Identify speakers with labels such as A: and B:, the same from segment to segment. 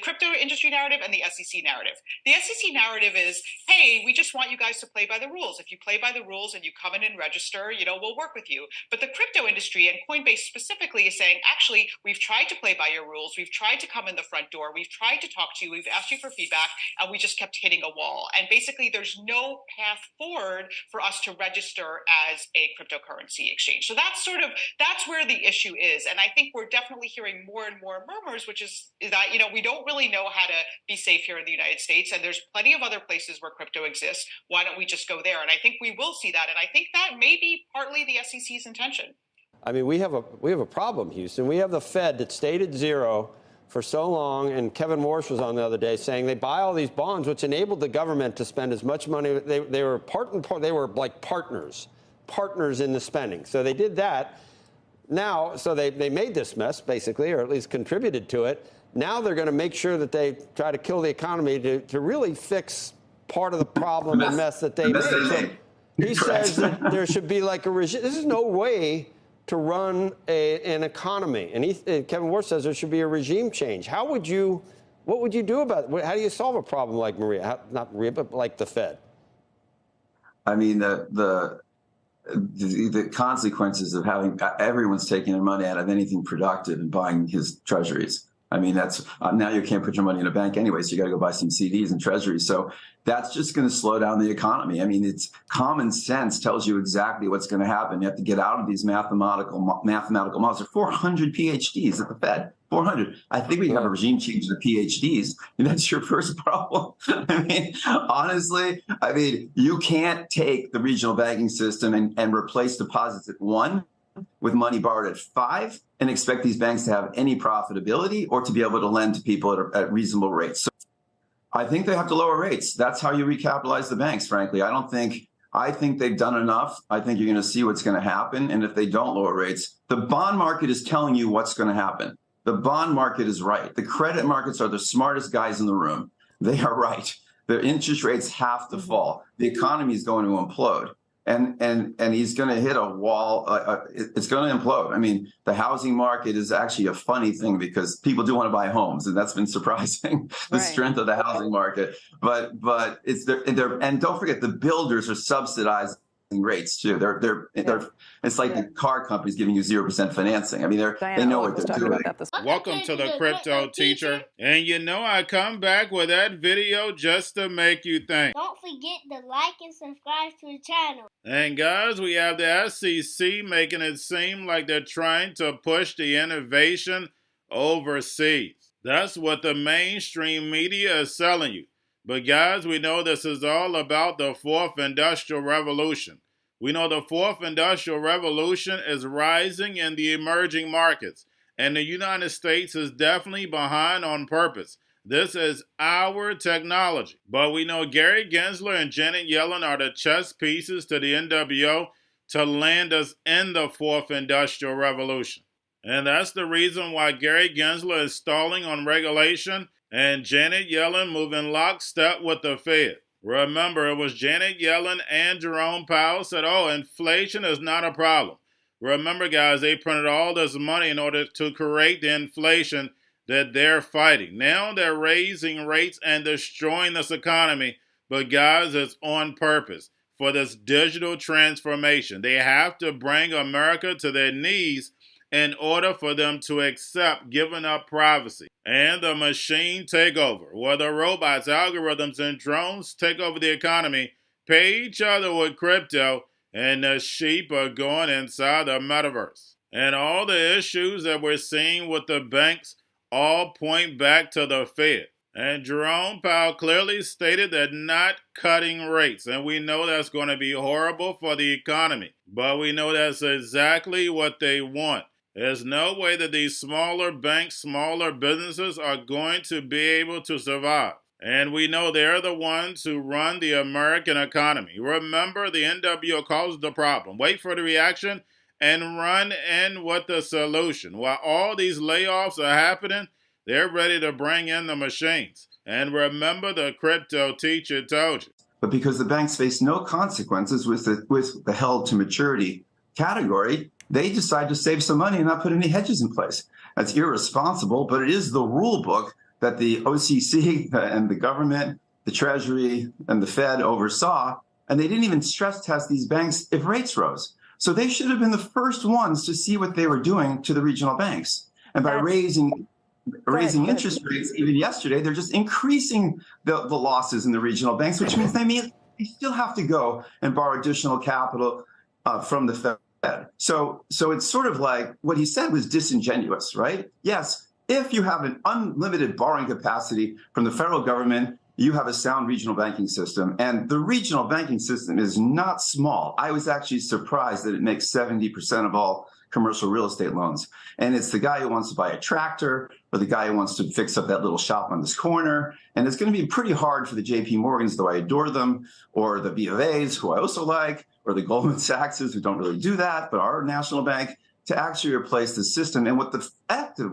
A: crypto industry narrative and the SEC narrative. The SEC narrative is, hey, we just want you guys to play by the rules. If you play by the rules and you come in and register, we'll work with you. But the crypto industry and Coinbase specifically is saying, actually, we've tried to play by your rules. We've tried to come in the front door. We've tried to talk to you. We've asked you for feedback, and we just kept hitting a wall. And basically, there's no path forward for us to register as a cryptocurrency exchange. So that's where the issue is. And I think we're definitely hearing more and more murmurs, which is that, we don't really know how to be safe here in the United States. And there's plenty of other places where crypto exists. Why don't we just go there? And I think we will see that. And I think that may be partly the SEC's intention.
B: I mean, we have a problem, Houston. We have the Fed that stayed at zero for so long, and Kevin Morris was on the other day saying they buy all these bonds, which enabled the government to spend as much money. They were they were like partners in the spending. So they did that. Now, so they made this mess, basically, or at least contributed to it. Now they're going to make sure that they try to kill the economy to really fix part of the problem and mess that they made. So he says that there should be like a regime. This is no way to run an economy. And Kevin Ward says there should be a regime change. What would you do about it? How do you solve a problem like not Maria, but like the Fed?
C: I mean, the consequences of having everyone's taking their money out of anything productive and buying his treasuries. I mean, that's now you can't put your money in a bank anyway, so you got to go buy some CDs and treasuries. So that's just going to slow down the economy. I mean, it's common sense tells you exactly what's going to happen. You have to get out of these mathematical models. There are 400 PhDs at the Fed. 400. I think we have a regime change of the PhDs, and that's your first problem. I mean, honestly, you can't take the regional banking system and replace deposits at 1 with money borrowed at 5 and expect these banks to have any profitability or to be able to lend to people at reasonable rates. So I think they have to lower rates. That's how you recapitalize the banks, frankly. I think they've done enough. I think you're going to see what's going to happen. And if they don't lower rates, the bond market is telling you what's going to happen. The bond market is right. The credit markets are the smartest guys in the room. They are right. The interest rates have to fall. The economy is going to implode. And he's going to hit a wall. It's going to implode. I mean, the housing market is actually a funny thing because people do want to buy homes, and that's been surprising, the strength of the housing market. But it's there, and don't forget the builders are subsidizing rates too. They're it's like the car companies giving you 0% financing. I mean, they know what they're doing.
D: Welcome to the Crypto Teacher. And I come back with that video just to make you think.
E: Don't forget to like and subscribe to the channel.
D: And guys, we have the SEC making it seem like they're trying to push the innovation overseas. That's what the mainstream media is selling you. But guys, we know this is all about the fourth industrial revolution. We know the fourth industrial revolution is rising in the emerging markets, and the United States is definitely behind on purpose. This is our technology. But we know Gary Gensler and Janet Yellen are the chess pieces to the NWO to land us in the fourth industrial revolution. And that's the reason why Gary Gensler is stalling on regulation and Janet Yellen moving lockstep with the Fed. Remember, it was Janet Yellen and Jerome Powell said, inflation is not a problem. Remember, guys, they printed all this money in order to create the inflation that they're fighting. Now they're raising rates and destroying this economy. But, guys, it's on purpose for this digital transformation. They have to bring America to their knees in order for them to accept giving up privacy and the machine takeover, where the robots, algorithms, and drones take over the economy, pay each other with crypto, and the sheep are going inside the metaverse. And all the issues that we're seeing with the banks all point back to the Fed. And Jerome Powell clearly stated that not cutting rates. And we know that's going to be horrible for the economy. But we know that's exactly what they want. There's no way that these smaller banks, smaller businesses are going to be able to survive. And we know they're the ones who run the American economy. Remember, the NWO caused the problem. Wait for the reaction and run in with the solution. While all these layoffs are happening, they're ready to bring in the machines. And remember, the Crypto Teacher told you.
C: But because the banks face no consequences with the held to maturity category, they decide to save some money and not put any hedges in place. That's irresponsible, but it is the rule book that the OCC and the government, the Treasury, and the Fed oversaw, and they didn't even stress test these banks if rates rose. So they should have been the first ones to see what they were doing to the regional banks. And by raising interest rates, even yesterday, they're just increasing the losses in the regional banks, which means they still have to go and borrow additional capital from the Fed. So it's sort of like what he said was disingenuous, right? Yes, if you have an unlimited borrowing capacity from the federal government, you have a sound regional banking system. And the regional banking system is not small. I was actually surprised that it makes 70% of all commercial real estate loans. And it's the guy who wants to buy a tractor or the guy who wants to fix up that little shop on this corner. And it's going to be pretty hard for the JP Morgans, though I adore them, or the B of A's, who I also like, or the Goldman Sachs's, who don't really do that, but our national bank, to actually replace the system. And what the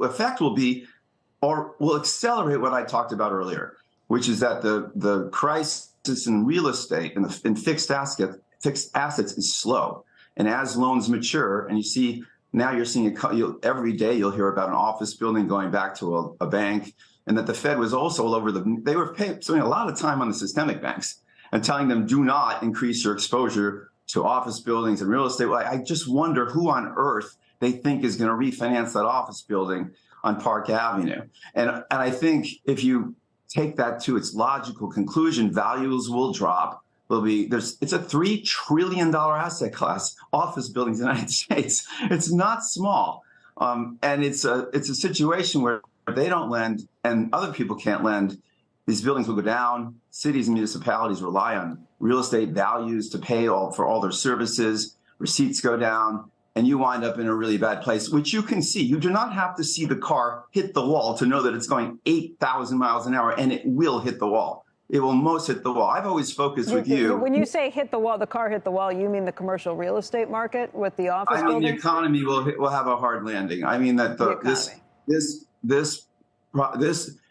C: effect will be, or will accelerate what I talked about earlier, which is that the crisis in real estate and in fixed assets is slow. And as loans mature, and you see now you're seeing every day you'll hear about an office building going back to a bank, and that the Fed was also all over they were spending a lot of time on the systemic banks and telling them, do not increase your exposure to office buildings and real estate. Well, I just wonder who on earth they think is going to refinance that office building on Park Avenue. And I think if you take that to its logical conclusion, values will drop. It's a $3 trillion asset class, office buildings in the United States. It's not small. And it's a situation where they don't lend and other people can't lend. These buildings will go down. Cities and municipalities rely on real estate values to pay for all their services. Receipts go down, and you wind up in a really bad place, which you can see. You do not have to see the car hit the wall to know that it's going 8,000 miles an hour, and it will hit the wall. It will most hit the wall. I've always focused with you.
F: When you say hit the wall, the car hit the wall, you mean the commercial real estate market with the office buildings?
C: The economy will have a hard landing. I mean that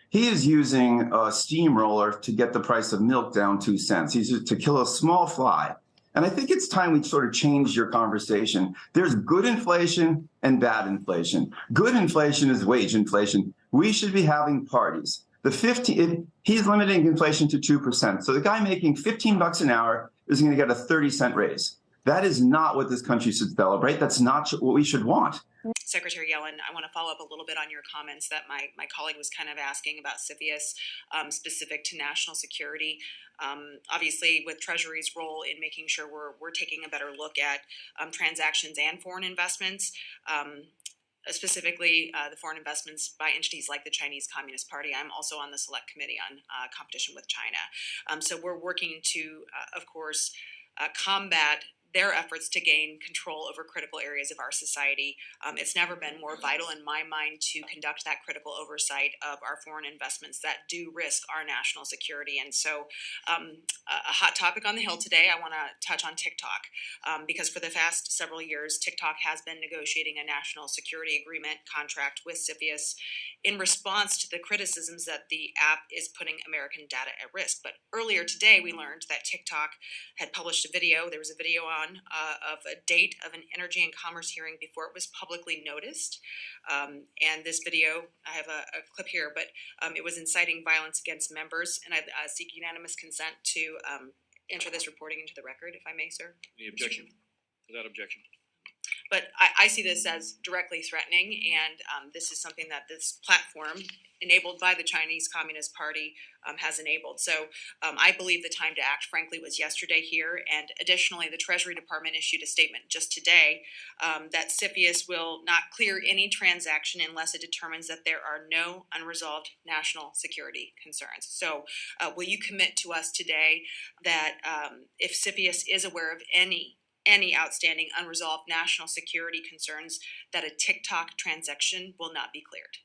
C: he is using a steamroller to get the price of milk down 2 cents. He's to kill a small fly. And I think it's time we sort of change your conversation. There's good inflation and bad inflation. Good inflation is wage inflation. We should be having parties. He's limiting inflation to 2%. So the guy making $15 an hour is going to get a 30-cent raise. That is not what this country should celebrate. That's not what we should want.
G: Secretary Yellen, I want to follow up a little bit on your comments that my colleague was kind of asking about CFIUS specific to national security. Obviously, with Treasury's role in making sure we're taking a better look at transactions and foreign investments, specifically the foreign investments by entities like the Chinese Communist Party. I'm also on the Select Committee on competition with China. So we're working to, of course, combat their efforts to gain control over critical areas of our society. It's never been more vital in my mind to conduct that critical oversight of our foreign investments that do risk our national security. And so a hot topic on the Hill today, I want to touch on TikTok, because for the past several years, TikTok has been negotiating a national security agreement contract with CFIUS in response to the criticisms that the app is putting American data at risk. But earlier today, we learned that TikTok had published a video. There was a video of a date of an Energy and Commerce hearing before it was publicly noticed. And this video, I have a clip here, but it was inciting violence against members. And I seek unanimous consent to enter this reporting into the record, if I may, sir.
H: Any objection? Without objection.
G: But I see this as directly threatening, and this is something that this platform, enabled by the Chinese Communist Party, has enabled. So I believe the time to act, frankly, was yesterday here. And additionally, the Treasury Department issued a statement just today that CFIUS will not clear any transaction unless it determines that there are no unresolved national security concerns. So will you commit to us today that if CFIUS is aware of any outstanding unresolved national security concerns, that a TikTok transaction will not be cleared?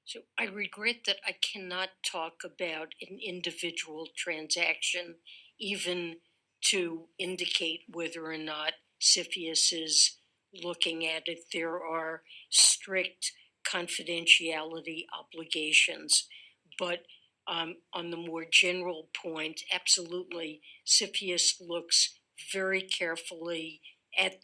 I: So I regret that I cannot talk about an individual transaction, even to indicate whether or not CFIUS is looking at it. There are strict confidentiality obligations, but on the more general point, absolutely, CFIUS looks very carefully at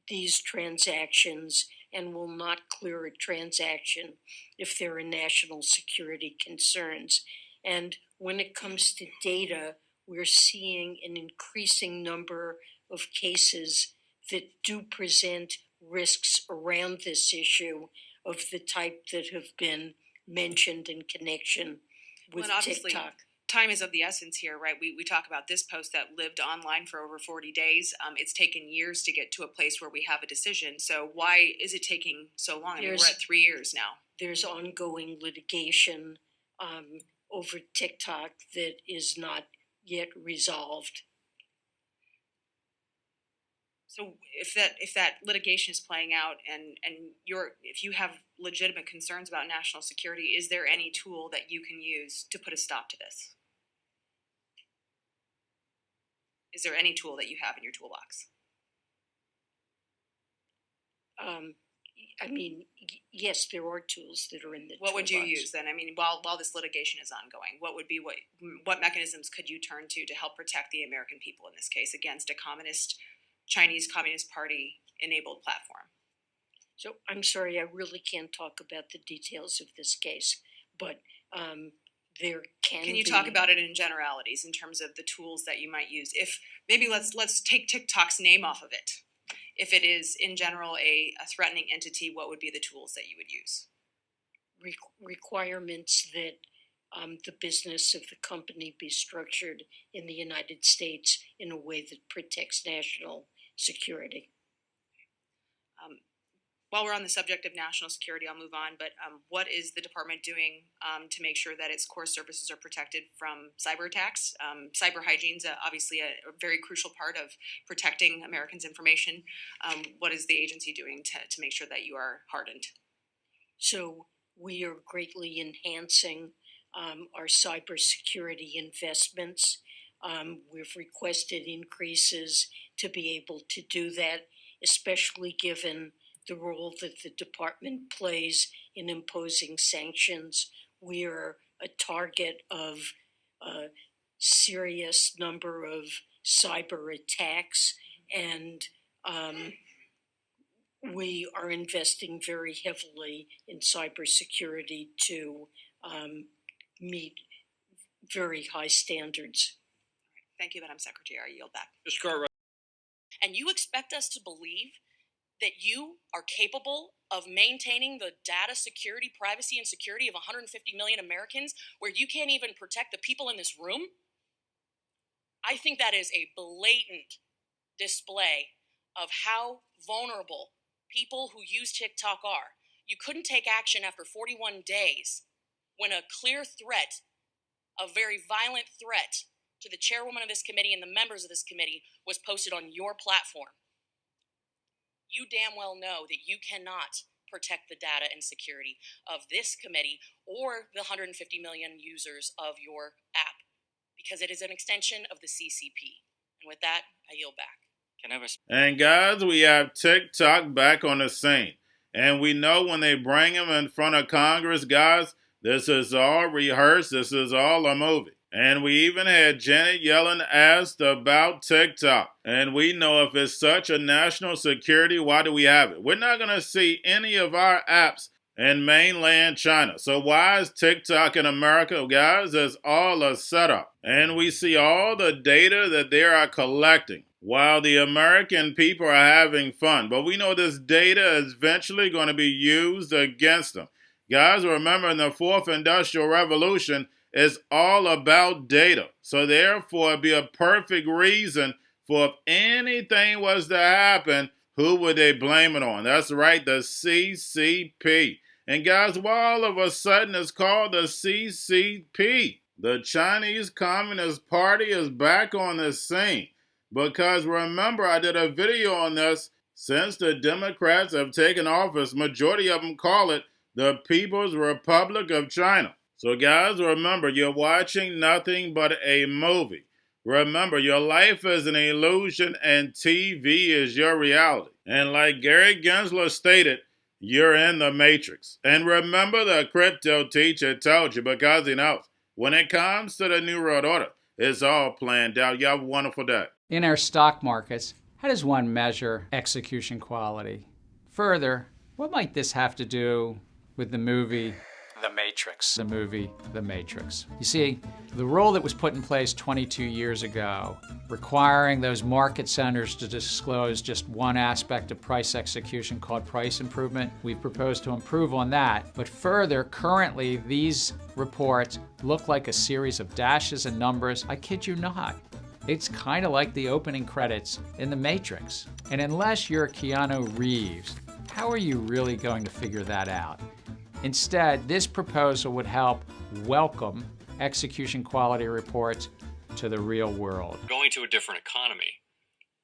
I: these transactions and will not clear a transaction if there are national security concerns. And when it comes to data, we're seeing an increasing number of cases that do present risks around this issue of the type that have been mentioned in connection with
G: Well, and obviously,
I: TikTok.
G: time is of the essence here, right? We talk about this post that lived online for over 40 days. It's taken years to get to a place where we have a decision. So why is it taking so long? I mean, we're at 3 years now.
I: There's ongoing litigation over TikTok that is not yet resolved.
G: So if that litigation is playing out and if you have legitimate concerns about national security, is there any tool that you can use to put a stop to this? Is there any tool that you have in your toolbox?
I: Yes, there are tools that are in the
G: What would you
I: toolbox.
G: use then? I mean, while this litigation is ongoing, what mechanisms could you turn to help protect the American people in this case against a Chinese Communist Party enabled platform?
I: So I'm sorry, I really can't talk about the details of this case, but there
G: Can you talk about it in generalities in terms of the tools that you might use? If maybe let's take TikTok's name off of it. If it is in general a threatening entity, what would be the tools that you would use?
I: Requirements that the business of the company be structured in the United States in a way that protects national security.
G: While we're on the subject of national security, I'll move on, but what is the department doing to make sure that its core services are protected from cyber attacks? Cyber hygiene is obviously a very crucial part of protecting Americans' information. What is the agency doing to make sure that you are hardened?
I: So we are greatly enhancing our cybersecurity investments. We've requested increases to be able to do that, especially given the role that the department plays in imposing sanctions. We are a target of a serious number of cyber attacks, and we are investing very heavily in cybersecurity to meet very high standards.
G: Thank you, Madam Secretary. I yield back.
H: Mr. Cartwright.
J: And you expect us to believe that you are capable of maintaining the data security, privacy, and security of 150 million Americans where you can't even protect the people in this room? I think that is a blatant display of how vulnerable people who use TikTok are. You couldn't take action after 41 days when a clear threat, a very violent threat to the chairwoman of this committee and the members of this committee was posted on your platform. You damn well know that you cannot protect the data and security of this committee or the 150 million users of your app because it is an extension of the CCP. And with that, I yield back.
D: And guys, we have TikTok back on the scene. And we know when they bring him in front of Congress, guys, this is all rehearsed. This is all a movie. And we even had Janet Yellen asked about TikTok. And we know if it's such a national security, why do we have it? We're not going to see any of our apps in mainland China. So why is TikTok in America? Guys, it's all a setup. And we see all the data that they are collecting while the American people are having fun. But we know this data is eventually going to be used against them. Guys, remember in the fourth industrial revolution, it's all about data. So therefore, it'd be a perfect reason for if anything was to happen, who would they blame it on? That's right, the CCP. And guys, why all of a sudden it's called the CCP? The Chinese Communist Party is back on the scene. Because remember, I did a video on this. Since the Democrats have taken office, majority of them call it the People's Republic of China. So guys, remember, you're watching nothing but a movie. Remember, your life is an illusion and TV is your reality. And like Gary Gensler stated, you're in the Matrix. And remember, the Cryptoteacher told you because he knows when it comes to the New World Order, it's all planned out. You have a wonderful day.
K: In our stock markets, how does one measure execution quality? Further, What might this have to do with the movie
L: The Matrix?
K: The movie The Matrix. You see, the rule that was put in place 22 years ago, requiring those market centers to disclose just one aspect of price execution called price improvement, we've proposed to improve on that. But further, currently, these reports look like a series of dashes and numbers. I kid you not. It's kind of like the opening credits in The Matrix. And unless you're Keanu Reeves, how are you really going to figure that out? Instead, this proposal would help welcome execution quality reports to the real world.
H: We're going to a different economy,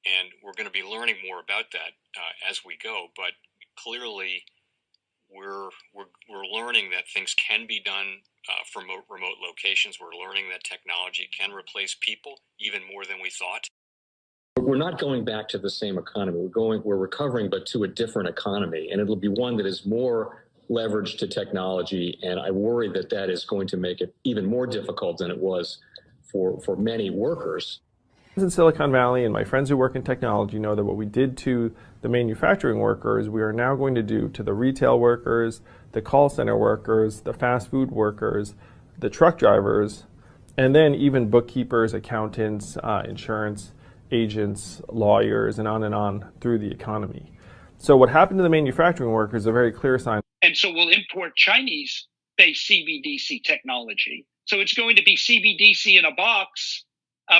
H: and we're going to be learning more about that as we go. But clearly, we're learning that things can be done from remote locations. We're learning that technology can replace people even more than we thought.
M: We're not going back to the same economy. We're recovering, but to a different economy, and it'll be one that is more leveraged to technology. And I worry that that is going to make it even more difficult than it was for many workers.
N: In Silicon Valley, and my friends who work in technology know that what we did to the manufacturing workers, we are now going to do to the retail workers, the call center workers, the fast food workers, the truck drivers, and then even bookkeepers, accountants, insurance agents, lawyers, and on through the economy. So what happened to the manufacturing workers is a very clear sign.
O: And so we'll import Chinese-based CBDC technology. So it's going to be CBDC in a box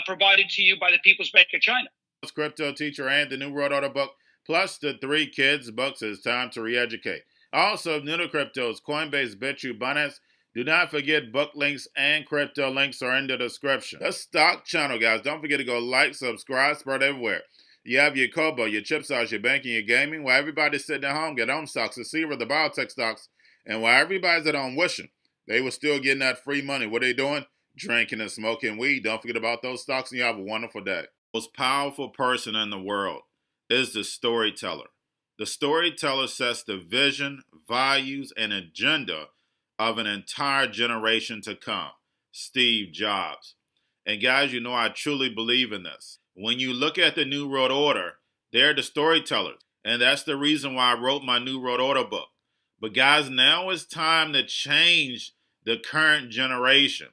O: provided to you by the People's Bank of China.
D: Cryptoteacher and the New World Order book, plus the 3 kids books. It's time to re-educate. Also, new to cryptos, Coinbase, Bitrue, Binance. Do not forget book links and crypto links are in the description. The stock channel, guys. Don't forget to go like, subscribe, spread everywhere. You have your Kobo, your chip stocks, your banking, your gaming. While everybody's sitting at home, get home stocks, the Seaver, the biotech stocks. And while everybody's at home wishing they were still getting that free money, what are they doing? Drinking and smoking weed. Don't forget about those stocks, and you have a wonderful day. The most powerful person in the world is the storyteller. The storyteller sets the vision, values, and agenda of an entire generation to come. Steve Jobs. And guys, you know I truly believe in this. When you look at the New World Order, they're the storytellers. And that's the reason why I wrote my New World Order book. But guys, now it's time to change the current generation.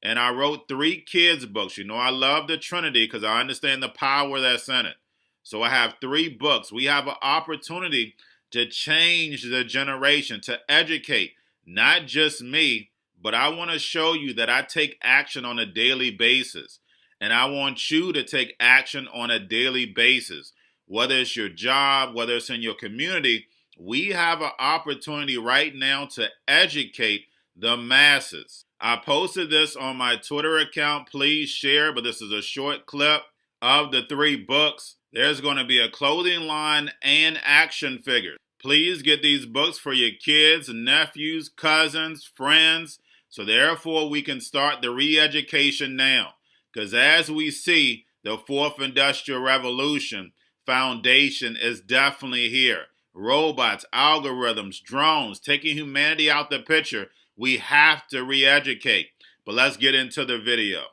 D: And I wrote 3 kids books. You know I love the Trinity because I understand the power that's in it. So I have 3 books. We have an opportunity to change the generation, to educate. Not just me, but I want to show you that I take action on a daily basis. And I want you to take action on a daily basis. Whether it's your job, whether it's in your community, we have an opportunity right now to educate the masses. I posted this on my Twitter account. Please share, but this is a short clip of the 3 books. There's going to be a clothing line and action figures. Please get these books for your kids, nephews, cousins, friends, so therefore we can start the re-education now. Because as we see, the 4th Industrial Revolution foundation is definitely here. Robots, algorithms, drones, taking humanity out the picture. We have to re-educate. But let's get into the video.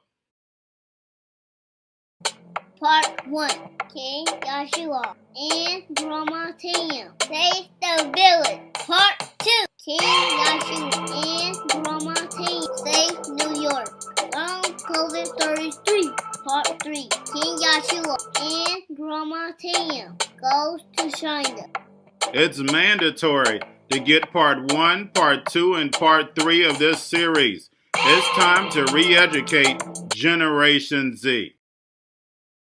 E: Part 1. King Joshua and Grandma Tam save the village. Part 2. King Joshua and Grandma Tam save New York from COVID-33. Part 3. King Joshua and Grandma Tam goes to China.
D: It's mandatory to get part 1, part 2, and part 3 of this series. It's time to re-educate Generation Z.